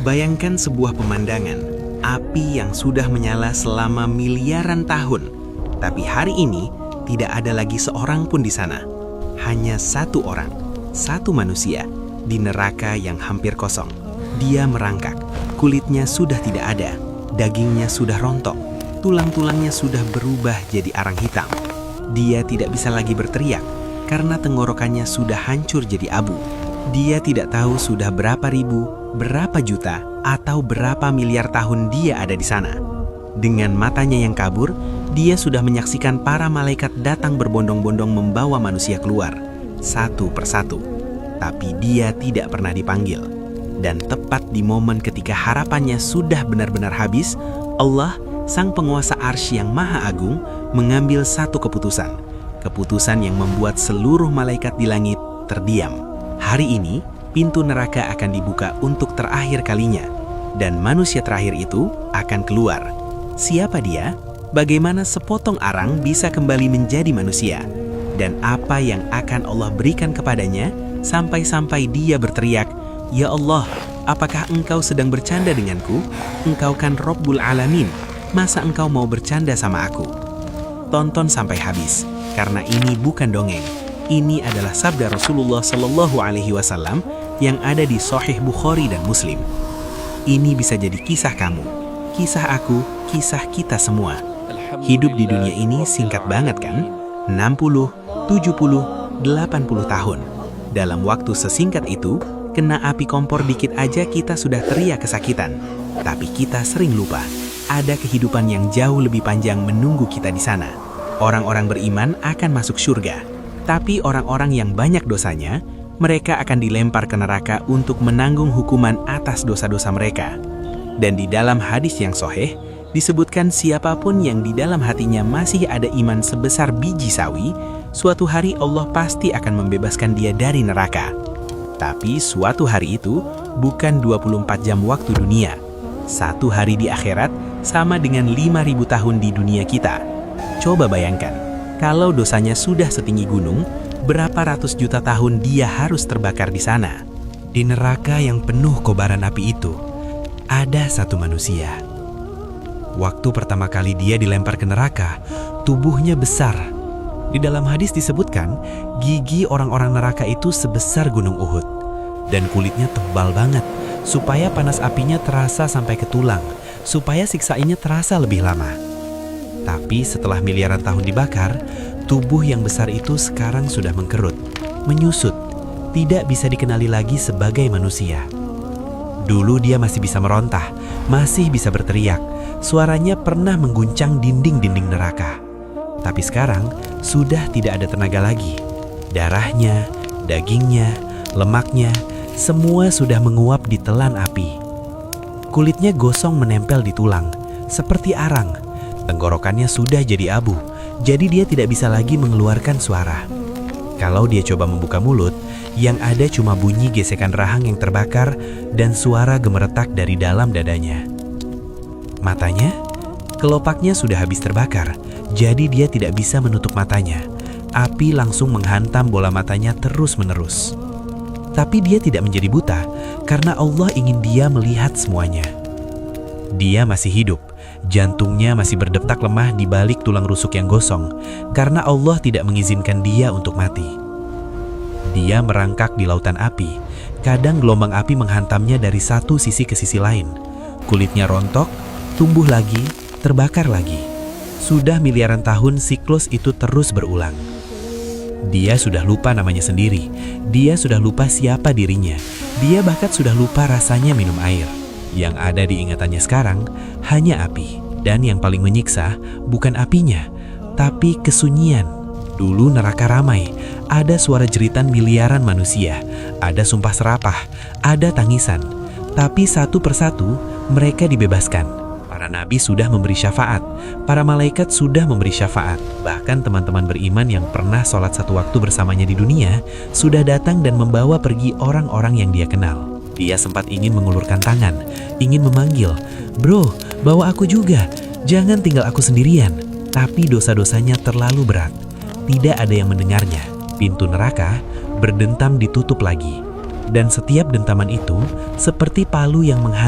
Bayangkan sebuah pemandangan, api yang sudah menyala selama miliaran tahun. Tapi hari ini, tidak ada lagi seorang pun di sana. Hanya satu orang, satu manusia, di neraka yang hampir kosong. Dia merangkak, kulitnya sudah tidak ada, dagingnya sudah rontok, tulang-tulangnya sudah berubah jadi arang hitam. Dia tidak bisa lagi berteriak, karena tenggorokannya sudah hancur jadi abu. Dia tidak tahu sudah berapa ribu, berapa juta, atau berapa miliar tahun dia ada di sana. Dengan matanya yang kabur, dia sudah menyaksikan para malaikat datang berbondong-bondong membawa manusia keluar, satu persatu. Tapi dia tidak pernah dipanggil. Dan tepat di momen ketika harapannya sudah benar-benar habis, Allah, Sang Penguasa Arsy yang Maha Agung, mengambil satu keputusan. Keputusan yang membuat seluruh malaikat di langit terdiam. Hari ini, pintu neraka akan dibuka untuk terakhir kalinya, dan manusia terakhir itu akan keluar. Siapa dia? Bagaimana sepotong arang bisa kembali menjadi manusia? Dan apa yang akan Allah berikan kepadanya sampai-sampai dia berteriak, "Ya Allah, apakah engkau sedang bercanda denganku? Engkau kan Rabbul Alamin, masa engkau mau bercanda sama aku?" Tonton sampai habis, karena ini bukan dongeng. Ini adalah sabda Rasulullah Shallallahu Alaihi Wasallam yang ada di Sahih Bukhari dan Muslim. Ini bisa jadi kisah kamu, kisah aku, kisah kita semua. Hidup di dunia ini singkat banget kan? 60, 70, 80 tahun. Dalam waktu sesingkat itu, kena api kompor dikit aja kita sudah teriak kesakitan. Tapi kita sering lupa, ada kehidupan yang jauh lebih panjang menunggu kita di sana. Orang-orang beriman akan masuk surga. Tapi orang-orang yang banyak dosanya, mereka akan dilempar ke neraka untuk menanggung hukuman atas dosa-dosa mereka. Dan di dalam hadis yang sahih, disebutkan siapapun yang di dalam hatinya masih ada iman sebesar biji sawi, suatu hari Allah pasti akan membebaskan dia dari neraka. Tapi suatu hari itu bukan 24 jam waktu dunia. Satu hari di akhirat sama dengan 5.000 tahun di dunia kita. Coba bayangkan, kalau dosanya sudah setinggi gunung, berapa ratus juta tahun dia harus terbakar di sana. Di neraka yang penuh kobaran api itu, ada satu manusia. Waktu pertama kali dia dilempar ke neraka, tubuhnya besar. Di dalam hadis disebutkan, gigi orang-orang neraka itu sebesar gunung Uhud. Dan kulitnya tebal banget, supaya panas apinya terasa sampai ke tulang, supaya siksaannya terasa lebih lama. Tapi setelah miliaran tahun dibakar, tubuh yang besar itu sekarang sudah mengkerut, menyusut, tidak bisa dikenali lagi sebagai manusia. Dulu dia masih bisa merontah, masih bisa berteriak, suaranya pernah mengguncang dinding-dinding neraka. Tapi sekarang sudah tidak ada tenaga lagi. Darahnya, dagingnya, lemaknya, semua sudah menguap di telan api. Kulitnya gosong menempel di tulang, seperti arang. Tenggorokannya sudah jadi abu, jadi dia tidak bisa lagi mengeluarkan suara. Kalau dia coba membuka mulut, yang ada cuma bunyi gesekan rahang yang terbakar dan suara gemeretak dari dalam dadanya. Matanya, kelopaknya sudah habis terbakar, jadi dia tidak bisa menutup matanya. Api langsung menghantam bola matanya terus-menerus. Tapi dia tidak menjadi buta, karena Allah ingin dia melihat semuanya. Dia masih hidup. Jantungnya masih berdetak lemah di balik tulang rusuk yang gosong, karena Allah tidak mengizinkan dia untuk mati. Dia merangkak di lautan api. Kadang gelombang api menghantamnya dari satu sisi ke sisi lain. Kulitnya rontok, tumbuh lagi, terbakar lagi. Sudah miliaran tahun siklus itu terus berulang. Dia sudah lupa namanya sendiri. Dia sudah lupa siapa dirinya. Dia bahkan sudah lupa rasanya minum air. Yang ada di ingatannya sekarang hanya api. Dan yang paling menyiksa bukan apinya, tapi kesunyian. Dulu neraka ramai, ada suara jeritan miliaran manusia, ada sumpah serapah, ada tangisan. Tapi satu persatu mereka dibebaskan. Para nabi sudah memberi syafaat, para malaikat sudah memberi syafaat. Bahkan teman-teman beriman yang pernah sholat satu waktu bersamanya di dunia sudah datang dan membawa pergi orang-orang yang dia kenal. Dia sempat ingin mengulurkan tangan, ingin memanggil, "Bro, bawa aku juga, jangan tinggal aku sendirian." Tapi dosa-dosanya terlalu berat. Tidak ada yang mendengarnya. Pintu neraka berdentam ditutup lagi. Dan setiap dentaman itu seperti palu yang menghantam